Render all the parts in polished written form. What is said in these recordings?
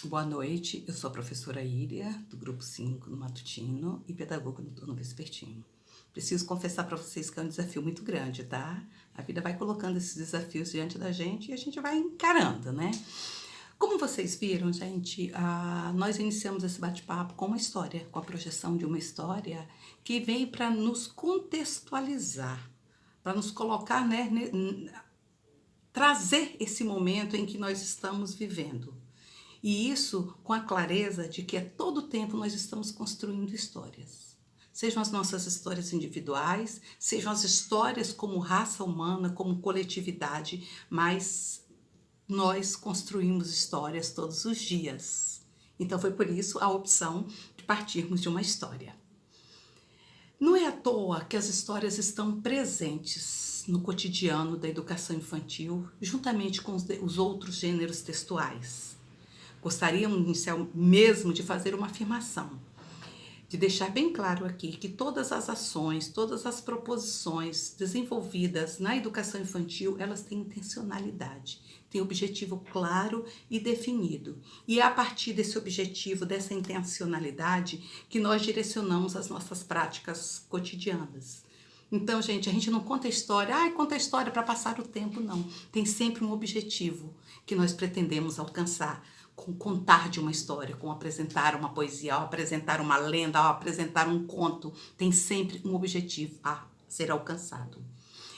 Boa noite, eu sou a professora Íria, do Grupo 5 no Matutino e pedagoga no turno vespertino. Preciso confessar para vocês que é um desafio muito grande, tá? A vida vai colocando esses desafios diante da gente e a gente vai encarando, né? Como vocês viram, gente, nós iniciamos esse bate-papo com uma história, com a projeção de uma história que veio para nos contextualizar, para nos colocar, né, trazer esse momento em que nós estamos vivendo. E isso com a clareza de que a todo tempo nós estamos construindo histórias. Sejam as nossas histórias individuais, sejam as histórias como raça humana, como coletividade, mas nós construímos histórias todos os dias. Então foi por isso a opção de partirmos de uma história. Não é à toa que as histórias estão presentes no cotidiano da educação infantil, juntamente com os outros gêneros textuais. Gostaríamos inicialmente mesmo de fazer uma afirmação, de deixar bem claro aqui que todas as ações, todas as proposições desenvolvidas na educação infantil, elas têm intencionalidade, têm objetivo claro e definido. E é a partir desse objetivo, dessa intencionalidade, que nós direcionamos as nossas práticas cotidianas. Então, gente, a gente não conta história, conta história para passar o tempo, não. Tem sempre um objetivo que nós pretendemos alcançar, com contar de uma história, com apresentar uma poesia, ao apresentar uma lenda, ao apresentar um conto. Tem sempre um objetivo a ser alcançado.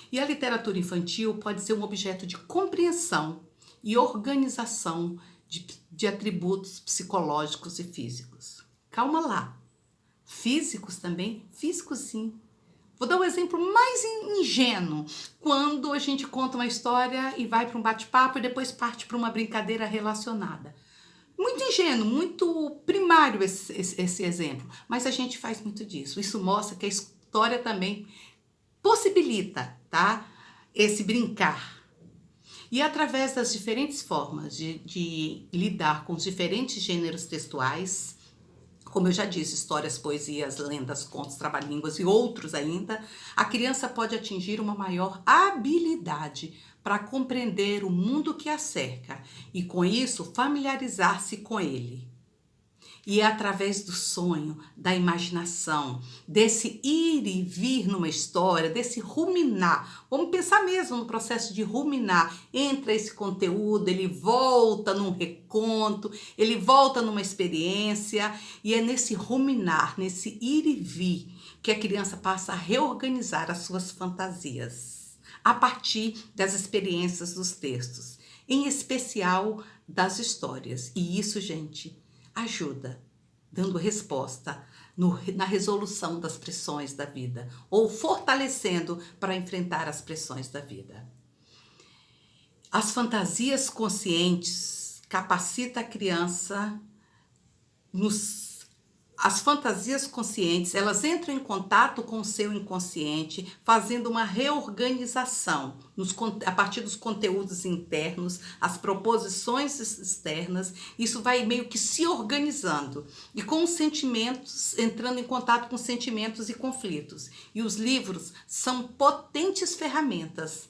E a literatura infantil pode ser um objeto de compreensão e organização de atributos psicológicos e físicos. Calma lá. Físicos também? Físicos sim. Vou dar um exemplo mais ingênuo. Quando a gente conta uma história e vai para um bate-papo e depois parte para uma brincadeira relacionada. Muito ingênuo, muito primário esse exemplo, mas a gente faz muito disso. Isso mostra que a história também possibilita, tá? Esse brincar. E através das diferentes formas de lidar com os diferentes gêneros textuais, como eu já disse, histórias, poesias, lendas, contos, trava-línguas e outros ainda, a criança pode atingir uma maior habilidade para compreender o mundo que a cerca e, com isso, familiarizar-se com ele. E é através do sonho, da imaginação, desse ir e vir numa história, desse ruminar. Vamos pensar mesmo no processo de ruminar. Entra esse conteúdo, ele volta num reconto, ele volta numa experiência. E é nesse ruminar, nesse ir e vir, que a criança passa a reorganizar as suas fantasias, a partir das experiências dos textos, em especial das histórias. E isso, gente, ajuda, dando resposta na resolução das pressões da vida, ou fortalecendo para enfrentar as pressões da vida. As fantasias conscientes capacitam a criança As fantasias conscientes, elas entram em contato com o seu inconsciente, fazendo uma reorganização a partir dos conteúdos internos, as proposições externas. Isso vai meio que se organizando e com os sentimentos, entrando em contato com sentimentos e conflitos. E os livros são potentes ferramentas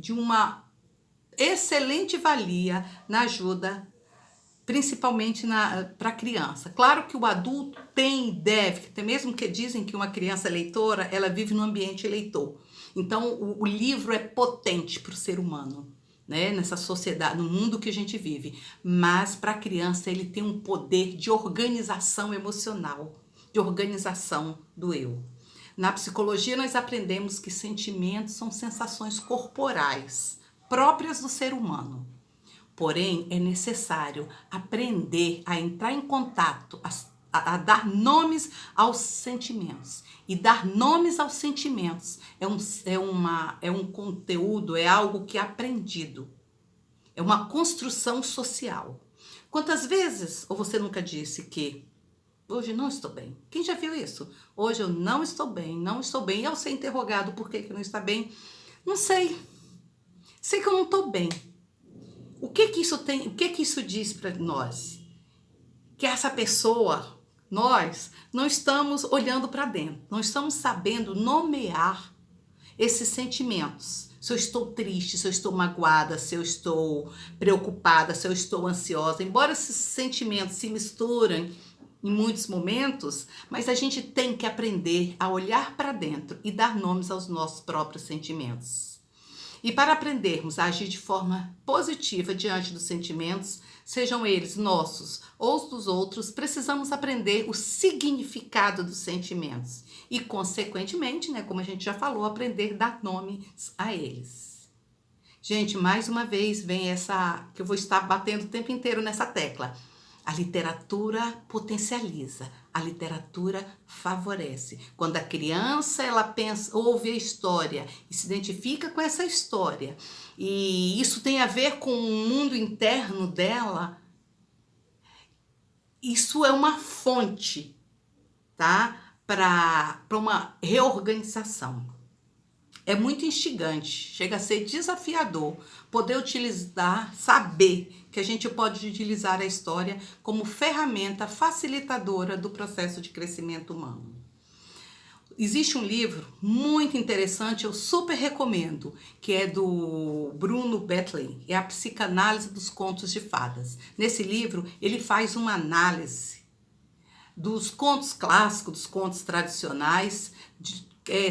de uma excelente valia na ajuda, principalmente para a criança. Claro que o adulto deve, até mesmo que dizem que uma criança leitora, ela vive no ambiente leitor. Então, o livro é potente para o ser humano, né? Nessa sociedade, no mundo que a gente vive. Mas para a criança, ele tem um poder de organização emocional, de organização do eu. Na psicologia, nós aprendemos que sentimentos são sensações corporais, próprias do ser humano. Porém, é necessário aprender a entrar em contato, a dar nomes aos sentimentos. E dar nomes aos sentimentos é um conteúdo, é algo que é aprendido. É uma construção social. Quantas vezes, ou você nunca disse que hoje não estou bem? Quem já viu isso? Hoje eu não estou bem, não estou bem. E ao ser interrogado por que não está bem, não sei. Sei que eu não estou bem. O que isso diz para nós? Que essa pessoa, nós não estamos olhando para dentro, não estamos sabendo nomear esses sentimentos. Se eu estou triste, se eu estou magoada, se eu estou preocupada, se eu estou ansiosa, embora esses sentimentos se misturem em muitos momentos, mas a gente tem que aprender a olhar para dentro e dar nomes aos nossos próprios sentimentos. E para aprendermos a agir de forma positiva diante dos sentimentos, sejam eles nossos ou os dos outros, precisamos aprender o significado dos sentimentos e, consequentemente, né, como a gente já falou, aprender a dar nomes a eles. Gente, mais uma vez vem essa que eu vou estar batendo o tempo inteiro nessa tecla. A literatura potencializa, a literatura favorece. Quando a criança ela pensa, ouve a história e se identifica com essa história, e isso tem a ver com o mundo interno dela, isso é uma fonte, tá? Para uma reorganização. É muito instigante, chega a ser desafiador poder utilizar, saber que a gente pode utilizar a história como ferramenta facilitadora do processo de crescimento humano. Existe um livro muito interessante, eu super recomendo, que é do Bruno Betlin, é a Psicanálise dos Contos de Fadas. Nesse livro, ele faz uma análise dos contos clássicos, dos contos tradicionais,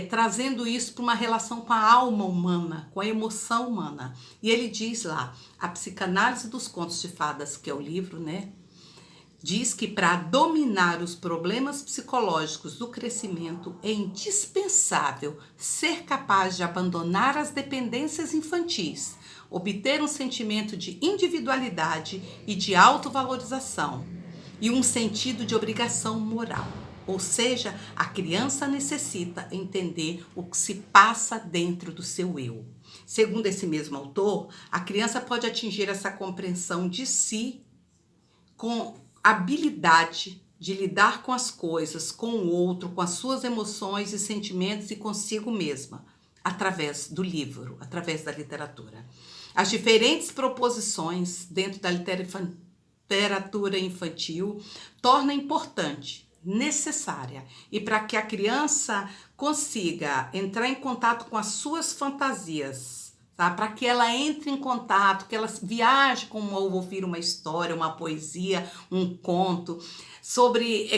trazendo isso para uma relação com a alma humana, com a emoção humana. E ele diz lá, a Psicanálise dos Contos de Fadas, que é o livro, né? Diz que para dominar os problemas psicológicos do crescimento é indispensável ser capaz de abandonar as dependências infantis, obter um sentimento de individualidade e de autovalorização e um sentido de obrigação moral. Ou seja, a criança necessita entender o que se passa dentro do seu eu. Segundo esse mesmo autor, a criança pode atingir essa compreensão de si com habilidade de lidar com as coisas, com o outro, com as suas emoções e sentimentos e consigo mesma, através do livro, através da literatura. As diferentes proposições dentro da literatura infantil tornam importante, necessária, e para que a criança consiga entrar em contato com as suas fantasias, tá? Para que ela entre em contato, que ela viaje como ao ouvir uma história, uma poesia, um conto,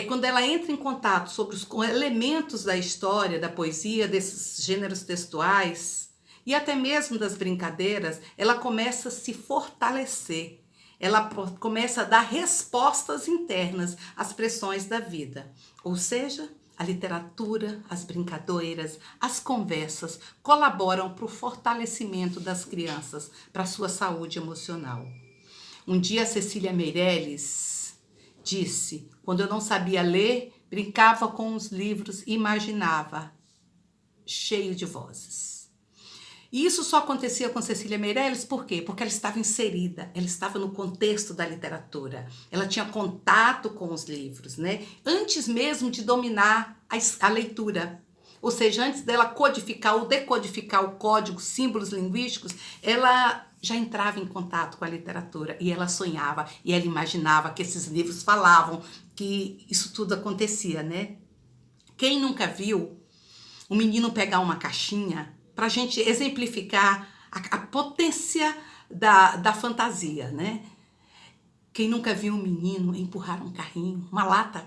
quando ela entra em contato sobre os elementos da história, da poesia, desses gêneros textuais e até mesmo das brincadeiras, ela começa a se fortalecer. Ela começa a dar respostas internas às pressões da vida. Ou seja, a literatura, as brincadeiras, as conversas colaboram para o fortalecimento das crianças, para a sua saúde emocional. Um dia, Cecília Meirelles disse, quando eu não sabia ler, brincava com os livros e imaginava, cheio de vozes. E isso só acontecia com Cecília Meirelles, por quê? Porque ela estava inserida, ela estava no contexto da literatura, ela tinha contato com os livros, né? Antes mesmo de dominar a leitura. Ou seja, antes dela codificar ou decodificar o código, símbolos linguísticos, ela já entrava em contato com a literatura e ela sonhava e ela imaginava que esses livros falavam, que isso tudo acontecia, né? Quem nunca viu um menino pegar uma caixinha para a gente exemplificar a potência da fantasia, né? Quem nunca viu um menino empurrar um carrinho, uma lata,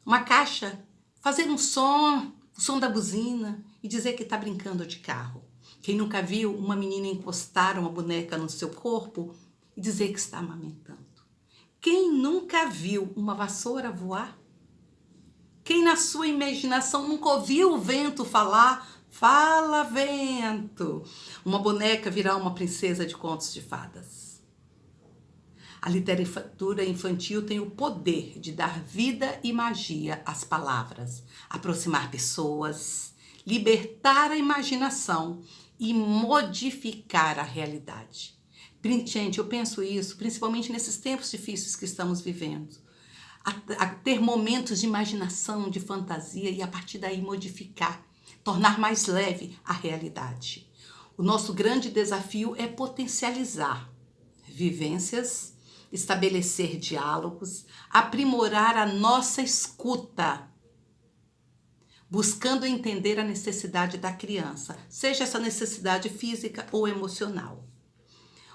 uma caixa, fazer um som, o som da buzina e dizer que está brincando de carro? Quem nunca viu uma menina encostar uma boneca no seu corpo e dizer que está amamentando? Quem nunca viu uma vassoura voar? Quem na sua imaginação nunca ouviu o vento falar? Fala, vento! Uma boneca virar uma princesa de contos de fadas. A literatura infantil tem o poder de dar vida e magia às palavras, aproximar pessoas, libertar a imaginação e modificar a realidade. Gente, eu penso isso, principalmente nesses tempos difíceis que estamos vivendo. A ter momentos de imaginação, de fantasia e a partir daí modificar, tornar mais leve a realidade. O nosso grande desafio é potencializar vivências, estabelecer diálogos, aprimorar a nossa escuta, buscando entender a necessidade da criança, seja essa necessidade física ou emocional.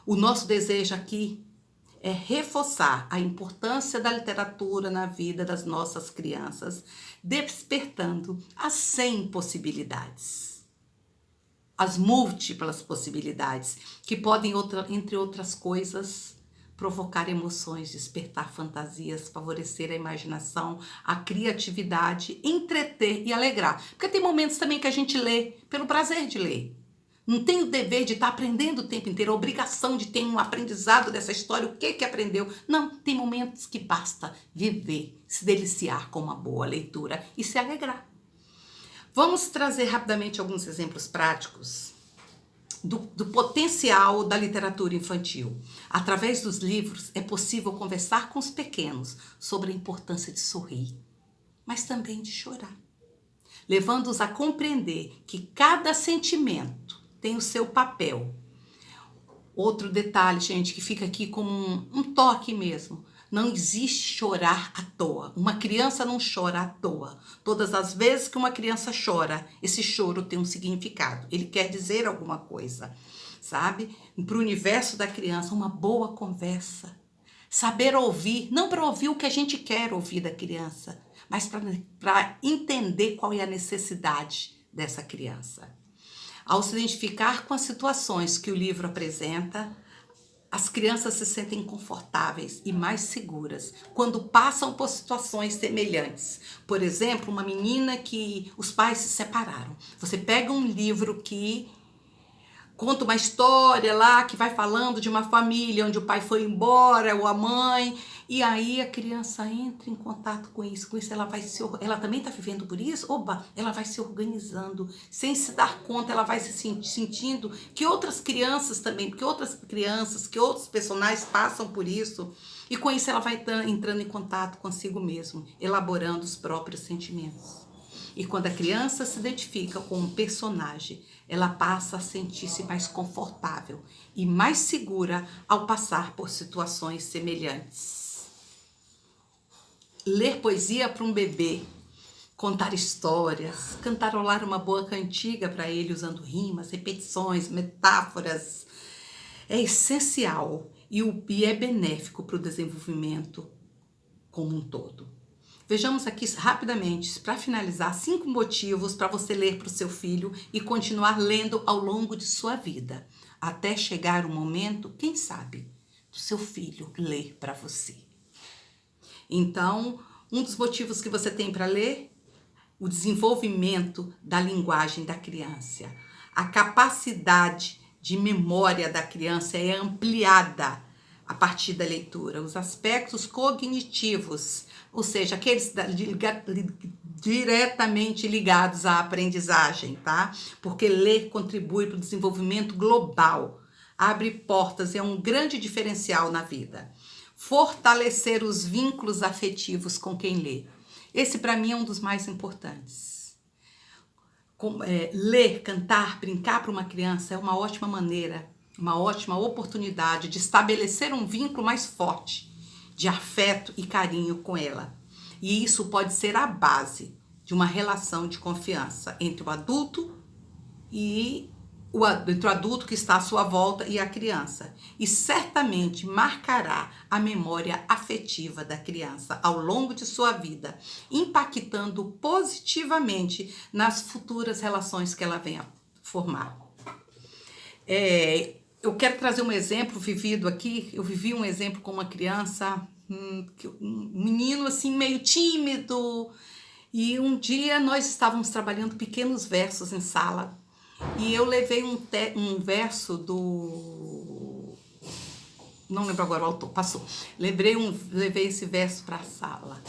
O nosso desejo aqui é reforçar a importância da literatura na vida das nossas crianças, despertando as 100 possibilidades, as múltiplas possibilidades, que podem, entre outras coisas, provocar emoções, despertar fantasias, favorecer a imaginação, a criatividade, entreter e alegrar. Porque tem momentos também que a gente lê pelo prazer de ler. Não tem o dever de estar aprendendo o tempo inteiro, a obrigação de ter um aprendizado dessa história, o que aprendeu. Não, tem momentos que basta viver, se deliciar com uma boa leitura e se alegrar. Vamos trazer rapidamente alguns exemplos práticos do potencial da literatura infantil. Através dos livros é possível conversar com os pequenos sobre a importância de sorrir, mas também de chorar, levando-os a compreender que cada sentimento tem o seu papel. Outro detalhe, gente, que fica aqui como um toque mesmo. Não existe chorar à toa. Uma criança não chora à toa. Todas as vezes que uma criança chora, esse choro tem um significado. Ele quer dizer alguma coisa, sabe? Para o universo da criança, uma boa conversa. Saber ouvir, não para ouvir o que a gente quer ouvir da criança, mas para entender qual é a necessidade dessa criança. Ao se identificar com as situações que o livro apresenta, as crianças se sentem confortáveis e mais seguras quando passam por situações semelhantes. Por exemplo, uma menina que os pais se separaram. Você pega um livro que conta uma história lá que vai falando de uma família onde o pai foi embora ou a mãe, e aí a criança entra em contato com isso ela também está vivendo por isso, ela vai se organizando, sem se dar conta, ela vai se sentindo que outras crianças também, que outros personagens passam por isso, e com isso ela vai entrando em contato consigo mesmo, elaborando os próprios sentimentos. E quando a criança se identifica com um personagem, ela passa a sentir-se mais confortável e mais segura ao passar por situações semelhantes. Ler poesia para um bebê, contar histórias, cantarolar uma boa cantiga para ele usando rimas, repetições, metáforas, é essencial e é benéfico para o desenvolvimento como um todo. Vejamos aqui rapidamente, para finalizar, 5 motivos para você ler para o seu filho e continuar lendo ao longo de sua vida, até chegar o momento, quem sabe, do seu filho ler para você. Então, um dos motivos que você tem para ler, o desenvolvimento da linguagem da criança. A capacidade de memória da criança é ampliada a partir da leitura. Os aspectos cognitivos, ou seja, aqueles diretamente ligados à aprendizagem, tá? Porque ler contribui para o desenvolvimento global, abre portas, é um grande diferencial na vida. Fortalecer os vínculos afetivos com quem lê. Esse, para mim, é um dos mais importantes. Ler, cantar, brincar para uma criança é uma ótima maneira, uma ótima oportunidade de estabelecer um vínculo mais forte de afeto e carinho com ela. E isso pode ser a base de uma relação de confiança entre o adulto que está à sua volta e a criança. E certamente marcará a memória afetiva da criança ao longo de sua vida, impactando positivamente nas futuras relações que ela venha formar. Eu quero trazer um exemplo vivido aqui. Eu vivi um exemplo com uma criança, um menino assim meio tímido, e um dia nós estávamos trabalhando pequenos versos em sala, e eu levei um verso do... não lembro agora o autor, passou. Levei esse verso para a sala.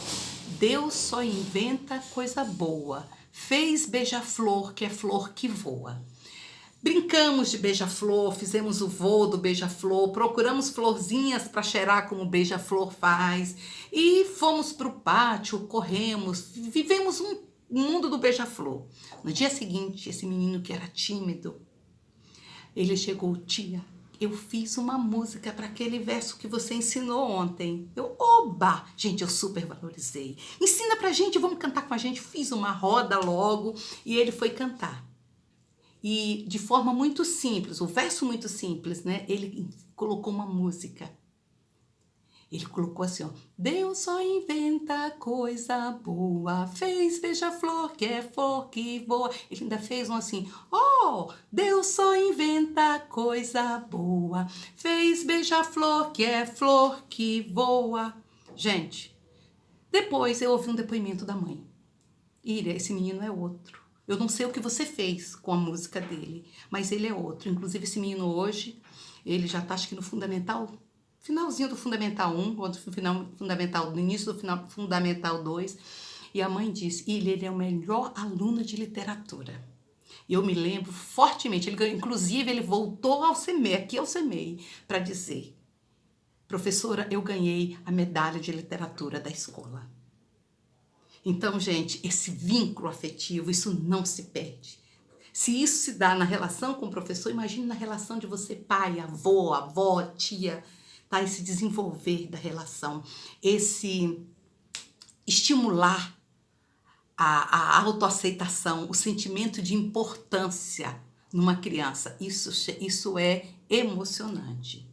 Deus só inventa coisa boa, fez beija-flor, que é flor que voa. Brincamos de beija-flor, fizemos o voo do beija-flor, procuramos florzinhas para cheirar como o beija-flor faz, e fomos para o pátio, corremos, vivemos um mundo do beija-flor. No dia seguinte, esse menino que era tímido, ele chegou: tia, eu fiz uma música para aquele verso que você ensinou ontem. Oba! Gente, eu super valorizei. Ensina pra gente, vamos cantar com a gente. Fiz uma roda logo e ele foi cantar. E de forma muito simples, o verso muito simples, né? Ele colocou uma música. Ele colocou assim, ó. Deus só inventa coisa boa, fez beija-flor que é flor que voa. Ele ainda fez um assim, oh, Deus só inventa coisa boa, fez beija-flor que é flor que voa. Gente, depois eu ouvi um depoimento da mãe. Ira, esse menino é outro. Eu não sei o que você fez com a música dele, mas ele é outro. Inclusive, esse menino hoje, ele já tá, acho que no fundamental, finalzinho do fundamental 1, ou do fundamental, no início do fundamental 2. E a mãe disse, ele é o melhor aluno de literatura. Eu me lembro fortemente, inclusive ele voltou ao CEMEI, aqui ao CEMEI, para dizer, professora, eu ganhei a medalha de literatura da escola. Então, gente, esse vínculo afetivo, isso não se perde. Se isso se dá na relação com o professor, imagine na relação de você, pai, avô, avó, tia, tá? Esse desenvolver da relação, esse estimular a autoaceitação, o sentimento de importância numa criança. Isso é emocionante.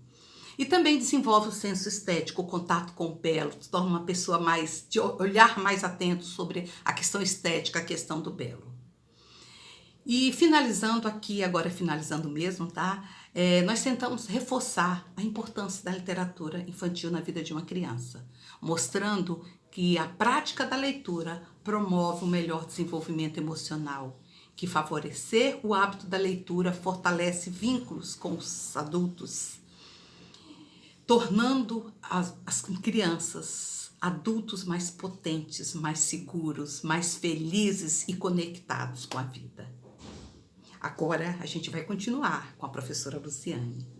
E também desenvolve o senso estético, o contato com o belo, se torna uma pessoa de olhar mais atento sobre a questão estética, a questão do belo. E finalizando aqui, agora finalizando mesmo, tá? Nós tentamos reforçar a importância da literatura infantil na vida de uma criança, mostrando que a prática da leitura promove um melhor desenvolvimento emocional, que favorecer o hábito da leitura fortalece vínculos com os adultos, tornando as crianças adultos mais potentes, mais seguros, mais felizes e conectados com a vida. Agora a gente vai continuar com a professora Luciane.